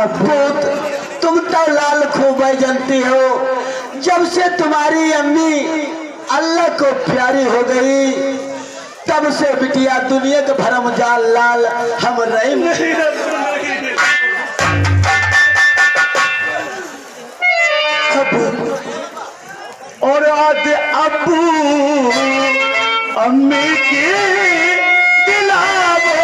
पुत तुम तो लाल खूब जानती हो, जब से तुम्हारी अम्मी अल्लाह को प्यारी हो गई तब से बिटिया दुनिया के भरम जाल लाल हम नहीं। और आज अबू अम्मी की दिलावो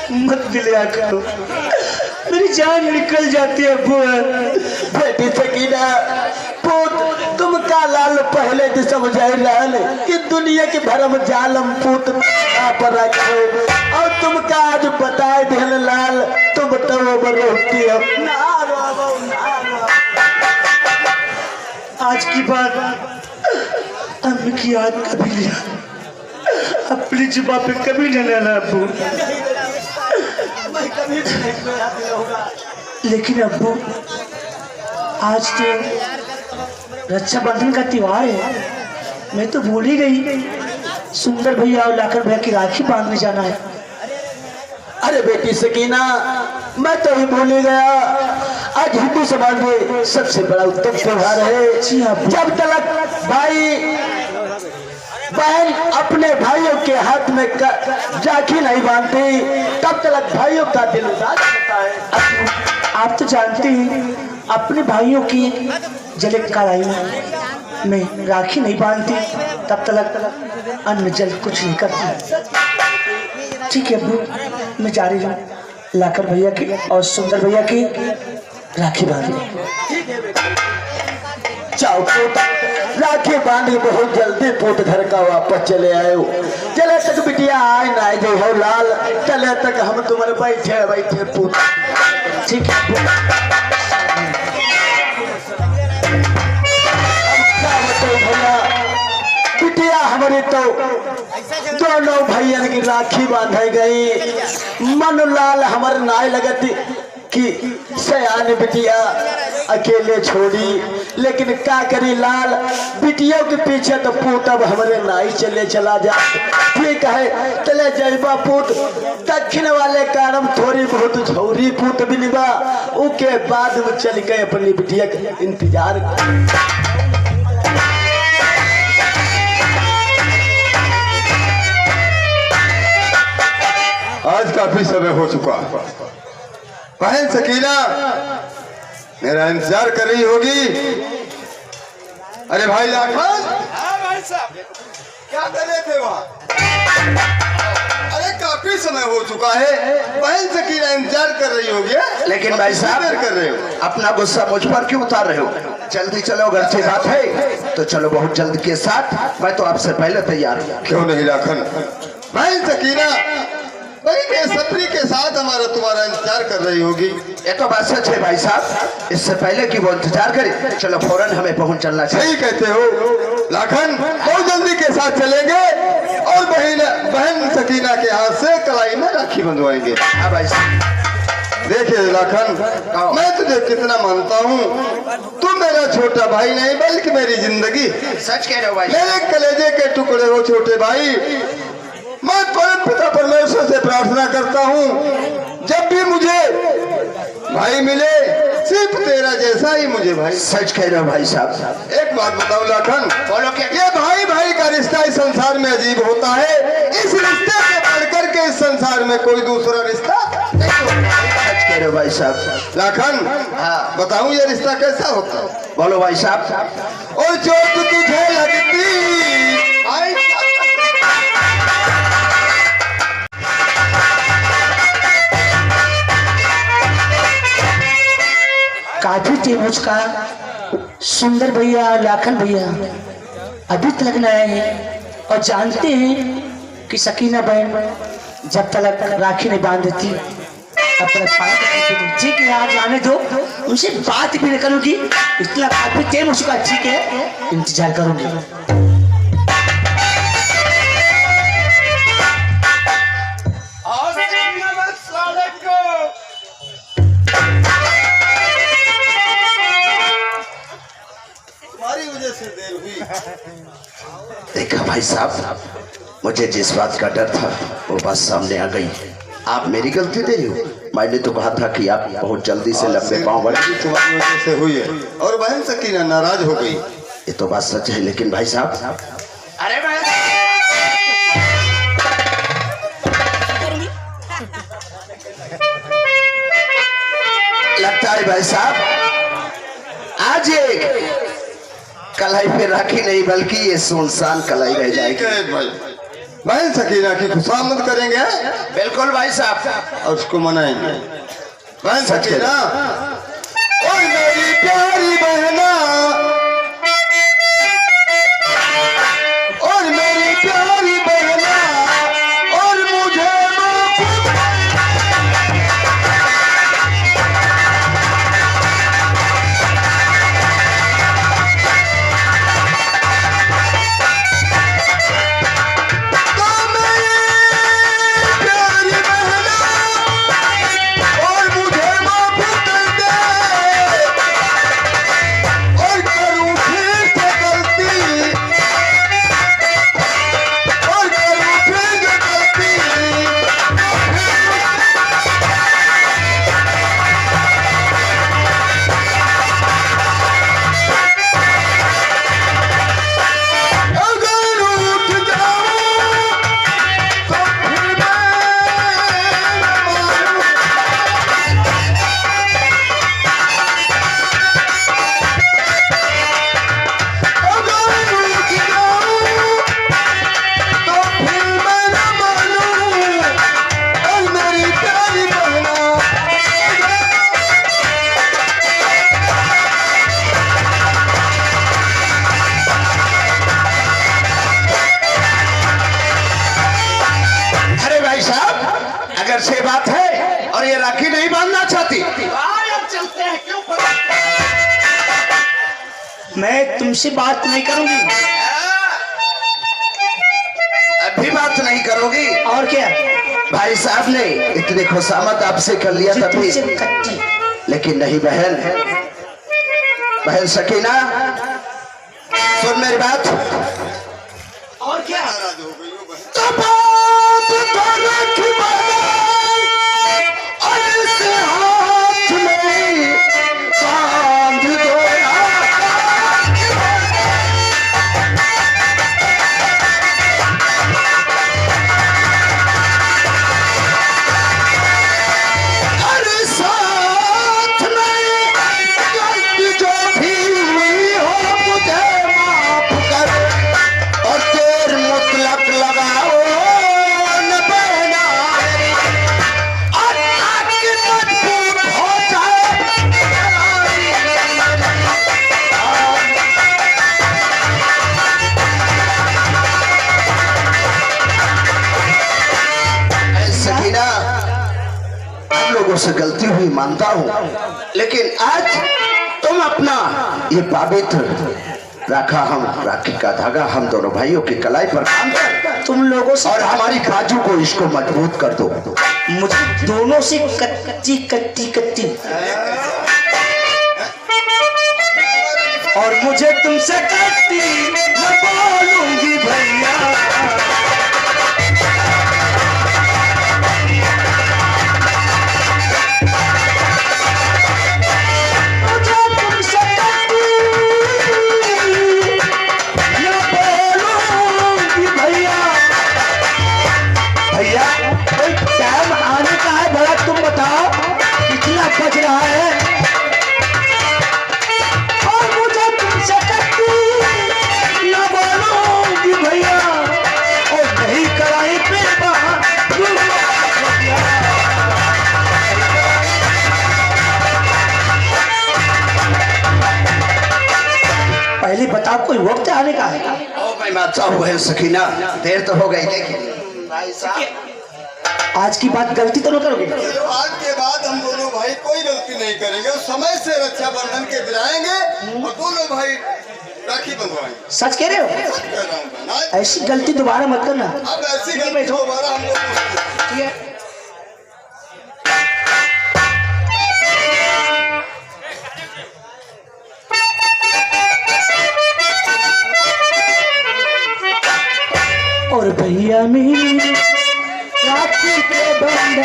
मत दिलिया करो, मेरी जान निकल जाती है। बेटी सकीना पुत तुम का लाल पहले से समझाई लाल कि दुनिया के भरम जालम पुत पर रखो, और तुम का आज बताए दिल लाल तुम तो रोती हो। आज की बात अम्मी की याद कभी लिया, अपनी जुबा पे कभी न लेना अब्बू। लेकिन अब्बू आज तो रक्षाबंधन का त्योहार है, मैं तो भूल ही गई। सुंदर भैया और लाकर भैया की राखी बांधने जाना है। अरे बेटी सकीना मैं तो ही भूल ही गया, आज हिंदू समाज में सबसे बड़ा उत्तम त्योहार है। जब तक भाई बहन अपने भाइयों के हाथ में राखी नहीं बांधती तब तक भाइयों का दिल उदास होता है। आप तो जानते हैं अपने भाइयों की जले कलाई में राखी नहीं बांधती तब तक अन्न जल कुछ नहीं करती। ठीक है अब्बू, मैं जा रही हूँ लाकर भैया की और सुंदर भैया की राखी बांधने। जाओ पुत राखी बांध के बहुत जल्दी पुत घर का वापस चले आयो। चले तक बिटिया आए ना जो हो लाल, चले तक हम तुम्हारे बैठे बैठे पुत। ठीक है बिटिया हमारी तो दोनों भैया की राखी बांधाई गई। मन लाल हमारे नाय लगती कि सयान बिटिया अकेले छोड़ी, लेकिन क्या करी लाल बिटियों के पीछे तो पूत अब हमारे नाई चले चला जा। ठीक है चले जयबा पूत, दक्षिण वाले कारण थोड़ी बहुत झौरी पूत भी निभा, उसके बाद में चल गए अपनी बिटिया का इंतजार। आज काफी समय हो चुका, बहन सकीना मेरा इंतजार कर रही होगी। अरे भाई लाखन, भाई साहब क्या कर रहे थे वहाँ? अरे काफी समय हो चुका है, बहन सकीना इंतजार कर रही होगी। लेकिन भाई साहब कर रहे हो, अपना गुस्सा मुझ पर क्यों उतार रहे हो? जल्दी चलो, घर से बात है तो चलो बहुत जल्द के साथ। मैं तो आपसे पहले तैयार हूँ। क्यों नहीं लाखन, बहन सकीना बड़ी बेसब्री के साथ हमारा तुम्हारा इंतजार कर रही होगी। ये तो बात सच है भाई साहब, इससे पहले कि वो इंतजार करे चलो फौरन हमें पहुंच चलना चाहिए। सही कहते हो लाखन, बहुत जल्दी के साथ चलेंगे और बहन सकीना के हाथ से कलाई में राखी बंधवाएंगे। हाँ भाई साहब। देखिए लाखन, मैं तुझे कितना मानता हूँ, तुम मेरा छोटा भाई नहीं बल्कि मेरी जिंदगी। सच कह रहे हो भाई, मेरे कलेजे के टुकड़े हो छोटे भाई। मैं परम पिता परमेश्वर से प्रार्थना करता हूँ जब भी मुझे भाई मिले सिर्फ तेरा जैसा ही मुझे भाई। सच कह रहे हो भाई साहब। एक बात बताओ लाखन, बोलो क्या? ये भाई भाई का रिश्ता इस संसार में अजीब होता है। इस रिश्ते से बढ़कर के इस संसार में कोई दूसरा रिश्ता नहीं होता। सच कह रहे हो भाई साहब। लाखन, हाँ बताऊं ये रिश्ता कैसा होता है? बोलो भाई साहब। और चोट तुझे लगती भाई काफी थे उसका सुंदर भैया और लाखन भैया अभी तक न आए हैं और जानते हैं कि सकीना बहन जब तक राखी नहीं बांध देती तब तक ठीक है आप जाने दो उनसे बात भी नहीं करूंगी इतना काफी टाइम उसका ठीक है इंतजार करूंगी। तुम्हारी वजह से देर हुई। देखा भाई साहब, मुझे जिस बात का डर था वो बात सामने आ गई। आप मेरी गलती दे रही हो। मैंने तो कहा था कि आप बहुत जल्दी से लंबे पाँव बढ़े। तुम्हारी वजह से हुई है और बहन सकीना नाराज हो गई। ये तो बात सच है, लेकिन भाई साहब अरे भाई लगता है भाई साहब आज एक कलाई पे राखी नहीं बल्कि ये सुनसान कलाई रह जाएगी। भाई बहन सकीना की खुशामद करेंगे बिल्कुल भाई साहब, और उसको मनाएंगे। बहन सकीना और मेरी प्यारी बहना और मेरी प्यारी बहना और मुझे से बात है और ये राखी नहीं बांधना चाहती। चलते हैं क्यों? मैं तुमसे बात नहीं करूंगी। अभी बात नहीं करोगी? और क्या? भाई साहब ने इतनी खुशामद आपसे कर लिया तभी, लेकिन नहीं बहन, बहन सकीना सुन मेरी बात। और क्या? तो बात तो राखी हाथ में बांध दो। अरे साथ में गलती जो भी हुई हो मुझे माफ कर और देर मुतलक लगाओ न बहना लोगों से गलती हुई मानता हूँ, लेकिन आज तुम अपना ये पवित्र राखा हम राखी का धागा हम दोनों भाइयों की कलाई पर बांधकर तुम लोगों से और हमारी बाजू को इसको मजबूत कर दो। मुझे दोनों से कच्ची कच्ची कच्ची और मुझे तुमसे कच्ची न बोलूंगी भैया। बच रहा है और मुझे तुमसे कच्ची न बोलूंगी भैया। पहले बताओ कोई वक्त आने का है? ओ भाई बादशाह हुए सकीना, देर तो हो गई, लेकिन भाई साहब आज की बात गलती तो न करोगे? आज के बाद हम दोनों भाई कोई गलती नहीं करेंगे, समय से रक्षाबंधन के गिराएंगे और दोनों भाई राखी बंधवाएंगे। सच कह रहे हो? सच कह रहा हूं बहन। ऐसी गलती दोबारा मत करना। अब ऐसी गलती दोबारा हम लोग ठीक है? और भैया मेरी राखी के बंधन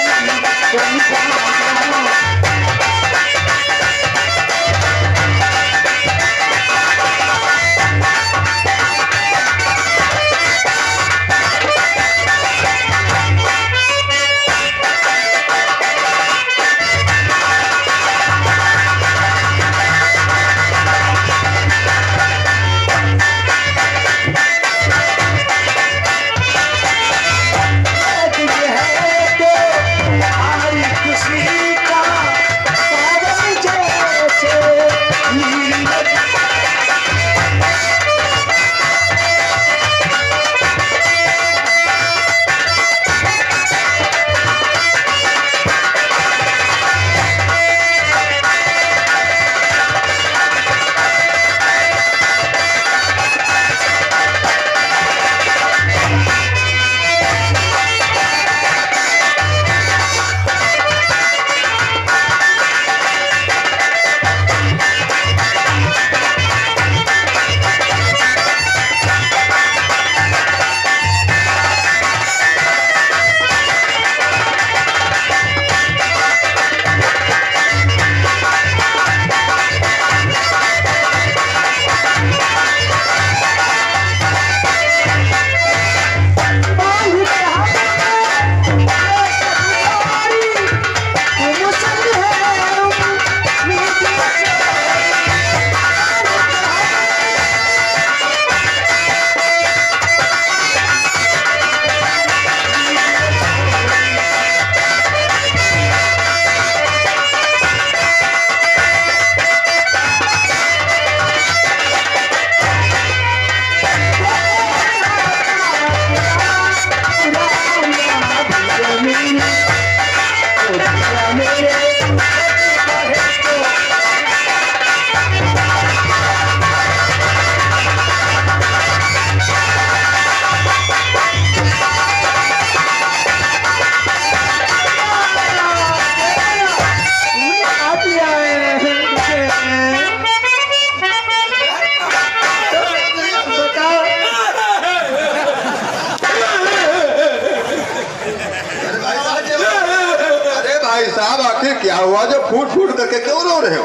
साहब आखिर क्या हुआ जो फूट फूट करके क्यों रो रहे हो?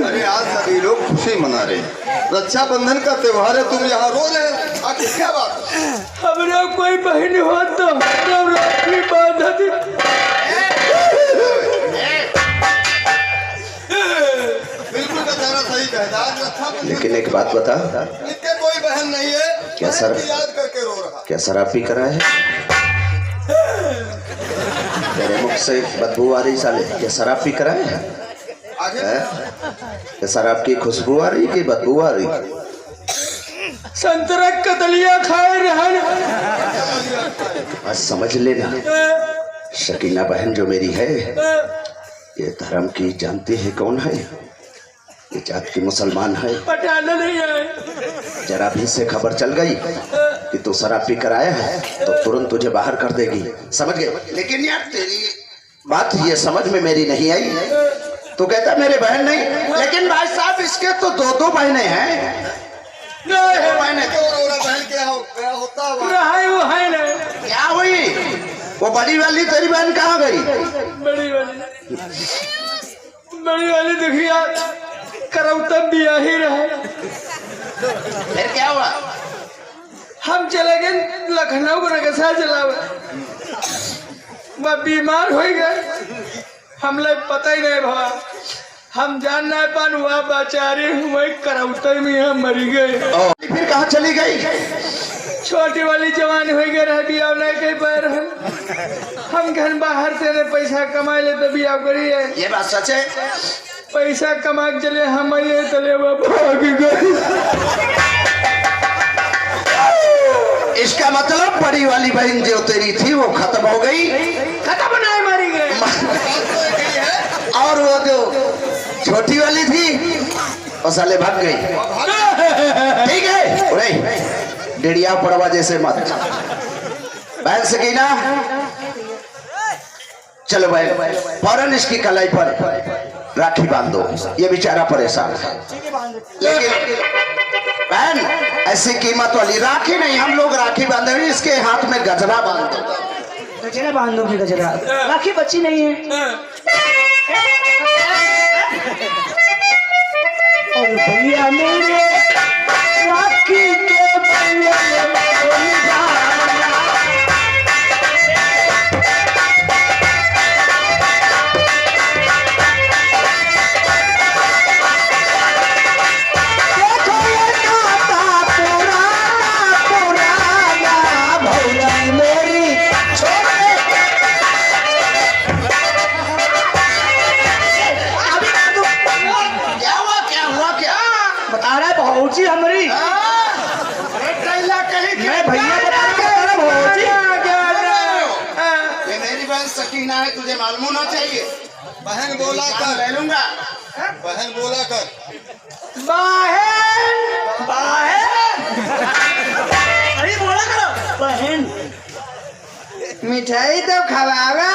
अरे आज सभी लोग खुशी मना रहे हैं, रक्षाबंधन का त्योहार है, तुम यहाँ रो रहे हो, आखिर क्या बात? हमारा कोई बहन हो तो राखी बांधा दे। बिल्कुल बेचारा सही कहता है, रक्षाबंधन लेकिन एक बात बता, इसके कोई बहन नहीं है, क्या सर? याद करके रो रहा। क्या शराब पी कर आए हैं? तेरे मुख से बदबू आ रही साले, क्या शराब पी कर आए हैं? क्या शराब की खुशबू आ रही कि बदबू आ रही? संतरा कतलिया खाए रहन। बस समझ लेना, शकीना बहन जो मेरी है, ये धर्म की जानती है कौन है? ये जात की मुसलमान है। पटाना नहीं है। जरा भी से खबर चल गई कि तू शराब पी कर आया है तो तुरंत तुझे बाहर कर देगी, समझ गए? लेकिन यार तेरी बात ये समझ में मेरी नहीं आई। तू कहता मेरे बहन नहीं, लेकिन भाई साहब इसके तो दो बहनें हैं। बहन क्या होता है? वो है ना, क्या हुई? वो बड़ी वाली तेरी बहन कहाँ गई? बड़ी वाली देखिए करौता बिया ही रहे। फिर क्या हुआ? हम चले गए लखनऊ को नगसा चलावे, वह बीमार हो गए, हम लोग पता ही नहीं भवा, हम जान नहीं पान हुआ बेचारे हुए करौता में हम मरी गए। फिर कहाँ चली गई? छोटी वाली जवान हो गए रह बिया नहीं कहीं पैर हम घर बाहर से पैसा कमा ले तो बिया करिए। ये बात सच है? पैसा कमा के चले हम ये चले भाग गए। इसका मतलब बड़ी वाली बहन जो तेरी थी वो खत्म हो गई, खत्म नहीं मरी गए। और वो जो छोटी वाली थी वो साले भाग गई। ठीक है, अरे डेढ़िया पड़वा जैसे मत बहन सकीना, चलो बहन फौरन इसकी कलाई पर राखी बांध दो, ये बेचारा परेशान है। लेकिन बहन ऐसी कीमत वाली राखी नहीं, हम लोग राखी बांधेंगे, इसके हाथ में गजरा बांध दो। गजरा बांध दो, गजरा राखी बच्ची नहीं है। और भैया मेरे राखी के भौजी हमारी, मैं भैया ये मेरी बहन सकीना है, तुझे मालूम होना चाहिए। बहन बोला कर, ले लूंगा। बहन बोला कर। बहन अरे बोला करो बहन। मिठाई तो खवावा।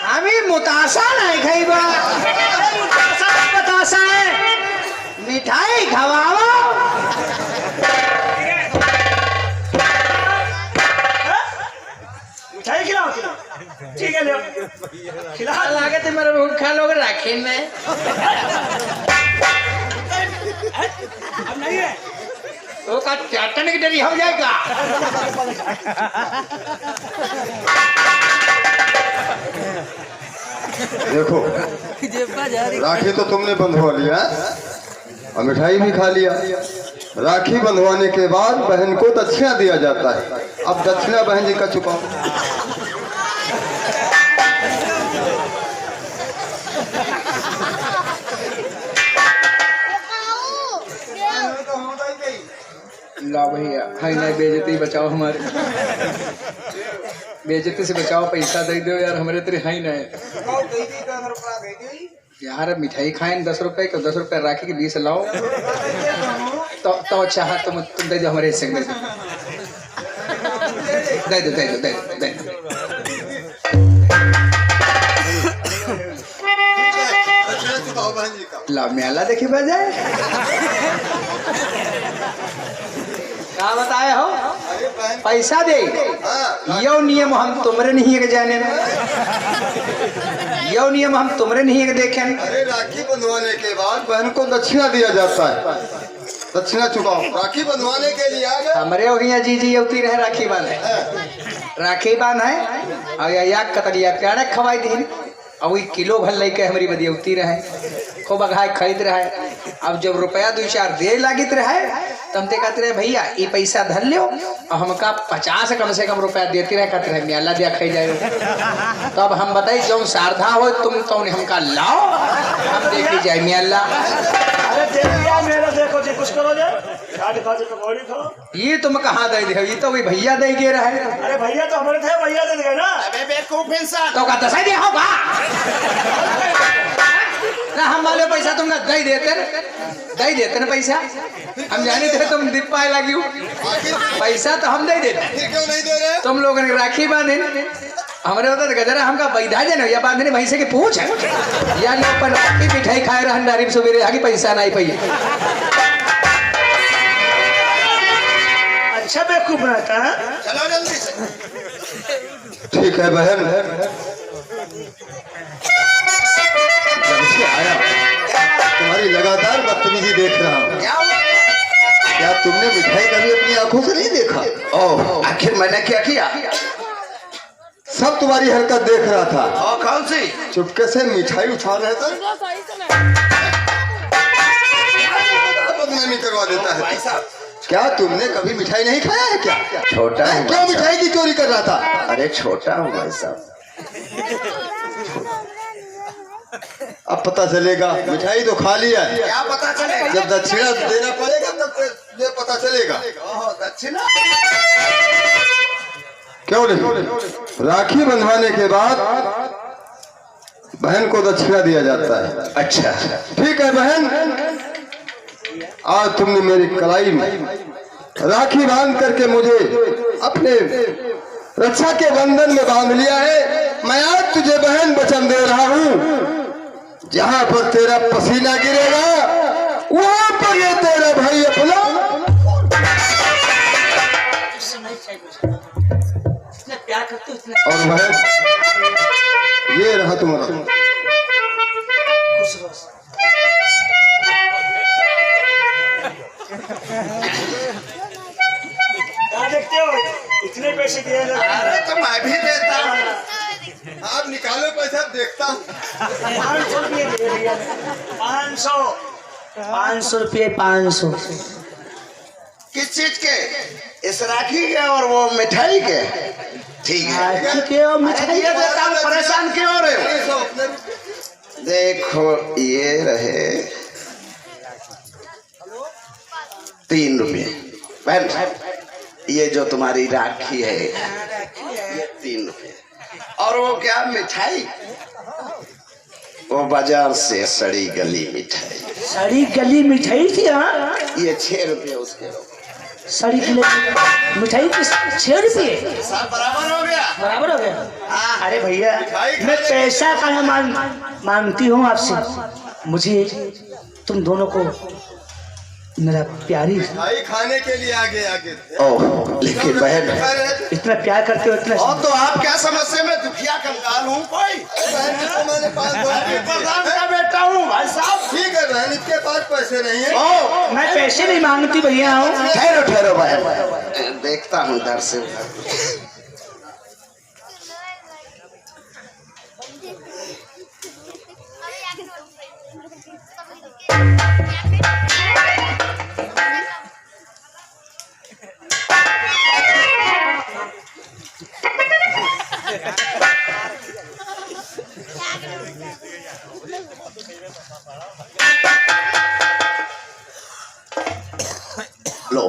हमें मुतासा नहीं खाइबा, बतासा है मिठाई खवावा। मिठाई खिलाओ, ठीक है, खिला लागे तो मेरे भूखा लोग राखी में। अब नहीं है वो का चाटने की डरी हो जाएगा। देखो राखी तो तुमने बंधवा लिया और मिठाई भी खा लिया। राखी बंधवाने के बाद बहन को दक्षिणा दिया जाता है। अब दक्षिणा बहन जी का चुकाओ। ला भैया, हाय नहीं बेइज्जती बचाओ, हमारे बेइज्जती से बचाओ, पैसा दे दो यार, हमारे तेरे हाई नहीं यार। मिठाई खाएं 10 रुपए को, 10 रुपए राखी के 20 लाओ तो चाह तुम दे दो, हमारे हिस्से में दे दो, दे दो, दे दो, दे दो। ला मेला देखी बजाए क्या बताए हो, पैसा दे। यो नियम हम तुमरे नहीं है जाने, यो नियम हम तुमरे नहीं है देखें। अरे राखी बंधवाने के बाद बहन को दक्षिणा दिया जाता है। दक्षिणा चुकाओ। राखी बंधवाने के लिए आ गए हमारे हो गया जी उती रहे राखी बांध है, राखी बांध है और या कतलिया प्यारे खवाई दी। अब वही किलो भर लेके हमारी बदियौती रहे, खूब अघाय खरीद रहा है। अब जब रुपया 2-4 दे लागित रहे तब ते कहते रहे भैया ये पैसा धर लो और हमका 50 कम से कम रुपया देती रहे, कहते रहे मेला दिया खाई जाए। तो अब हम बताइए जो शारदा हो तुम तो हमका लाओ, हम देखी जाए मेला। अरे दे दिया मेरा, देखो जी कुछ करो जे पकौड़ी खाओ। ये तुम कहाँ दे दे, ये तो वही भैया दे गे रहे। अरे भैया तो हमारे थे, भैया दे गए ना। अबे बेवकूफ इंसान, तो का दसाई दे होगा ना, हम वाले पैसा तुमने दे देते ना पैसा, हम जाने थे तुम दीप पाए लगी हो, पैसा तो हम दे देते। क्यों नहीं दे रहे? तुम लोगों ने राखी बांधे, हमारे होता तो गजरा हमका बैधा जाने या बांधने भैंसे के पूछ है या लोग पर राखी मिठाई खाए रहन डारी सुबेरे आगे पैसा नहीं पाइए। अच्छा बेवकूफ रहता है। चलो जल्दी से। ठीक है बहन, जब से आया तुम्हारी लगातार बदतमीजी देख रहा हूँ। क्या तुमने मिठाई कभी अपनी आंखों से नहीं देखा? ओह, आखिर मैंने क्या किया? सब तुम्हारी हरकत देख रहा था। और कौन सी? चुपके से मिठाई उठा रहे थे, बदनामी करवा देता है। भाई साहब क्या तुमने कभी मिठाई नहीं खाया है क्या? छोटा हूँ क्यों भाई मिठाई की चोरी कर रहा था? साहब। अरे छोटा हूँ भाई साहब। अब पता चलेगा, मिठाई तो खा लिया है। क्या पता चलेगा? जब दक्षिणा देना पड़ेगा तब तुझे पता चलेगा। दक्षिणा क्यों नहीं? राखी बंधवाने के बाद बहन को दक्षिणा दिया जाता है। अच्छा ठीक है बहन, आज तुमने मेरी कलाई में राखी बांध करके मुझे अपने रक्षा के बंधन में बांध लिया है। मैं आज तुझे बहन वचन दे रहा हूँ, जहाँ पर तेरा पसीना गिरेगा वहाँ पर ये तेरा भाई अपना। प्यार करते हो इतना। और बहन ये रहा तुम्हारा। क्या देखते हो, इतने पैसे दिए ना। अरे तो मैं भी देता हूँ। आप निकालो पैसा, देखता हूँ। 500 रुपये दे दिया। 500 रुपये 500। किस चीज के? इस राखी के और वो मिठाई के? ठीक है राखी के और अरे मिठाई ये देता हूँ, परेशान क्यों हो रहे हो? देखो ये रहे 3 रुपये। बहन ये जो तुम्हारी राखी है ये 3 रुपये। और वो क्या मिठाई? वो बाजार से सड़ी गली मिठाई। सड़ी गली मिठाई थी। हाँ, ये 6 रुपये उसके। सड़ी गली मिठाई की 6 रुपये सब बराबर हो गया। बराबर हो गया। अरे भैया, मैं पैसा का मांगती हूँ आपसे। मुझे तुम दोनों को मेरा प्यारी मिठाई खाने के लिए आगे आगे। ओह लेकिन बहन इतना प्यार करते हो इतना। और तो आप क्या समस्या में दुखिया कंगाल हूँ कोई? मैंने 500 प्रधान का बेटा हूँ भाई साहब। ठीक है बहन, इसके पास पैसे नहीं है। ओ मैं पैसे नहीं मांगती भैया हूँ। ठहरो ठहरो बहन, देखता हूँ इधर से उधर। लो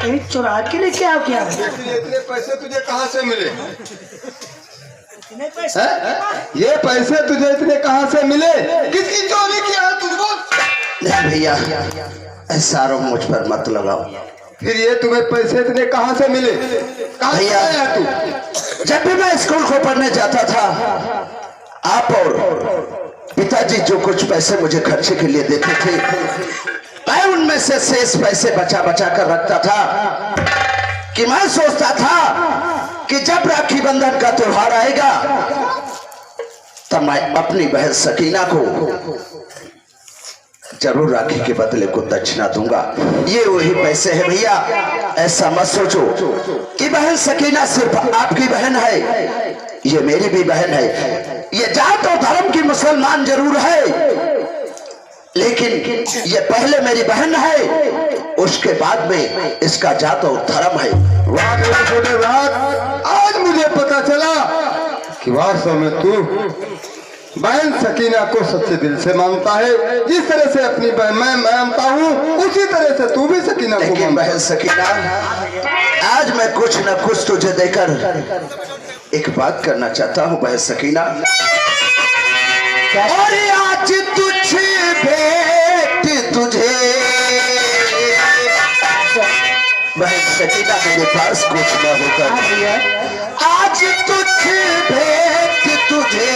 कहीं चुरा के लेके आओ क्या? इतने पैसे तुझे कहाँ से मिले? इतने पैसे ये पैसे तुझे इतने कहाँ से मिले? किसकी चोरी किया है तुझको? नहीं भैया ऐसा आरोप मुझ पर मत लगाओ। फिर ये तुम्हें पैसे इतने कहाँ से मिले? कहाँ से भैया आया तू? जब भी मैं स्कूल को पढ़ने जाता था आप और पिताजी जो कुछ पैसे मुझे खर्चे के लिए देते थे मैं उनमें से शेष पैसे बचा बचा कर रखता था कि मैं सोचता था कि जब राखी बंधन का त्योहार आएगा तब मैं अपनी बहन सकीना को जरूर राखी के बदले को दक्षिणा दूंगा। ये वही पैसे है भैया। ऐसा मत सोचो कि बहन सकीना सिर्फ आपकी बहन है, ये मेरी भी बहन है। ये जात और धर्म की मुसलमान जरूर है लेकिन ये पहले मेरी बहन है, उसके बाद में इसका जात और धर्म है। वाह मेरे छोटे भाई, आज मुझे पता चला कि वास्तव में तू बहन सकीना को सच्चे दिल से मानता है। जिस तरह से अपनी बहन मैं मानता हूँ उसी तरह से तू भी सकीना को लेकिन मानता है। बहन सकीना आज मैं कुछ न कुछ तुझे देकर एक बात करना चाहता हूँ बहन सकीना। और आज तुझे भेंट तुझे बहन सकीना मेरे पास कुछ न होकर आज तुझे भेंट तुझे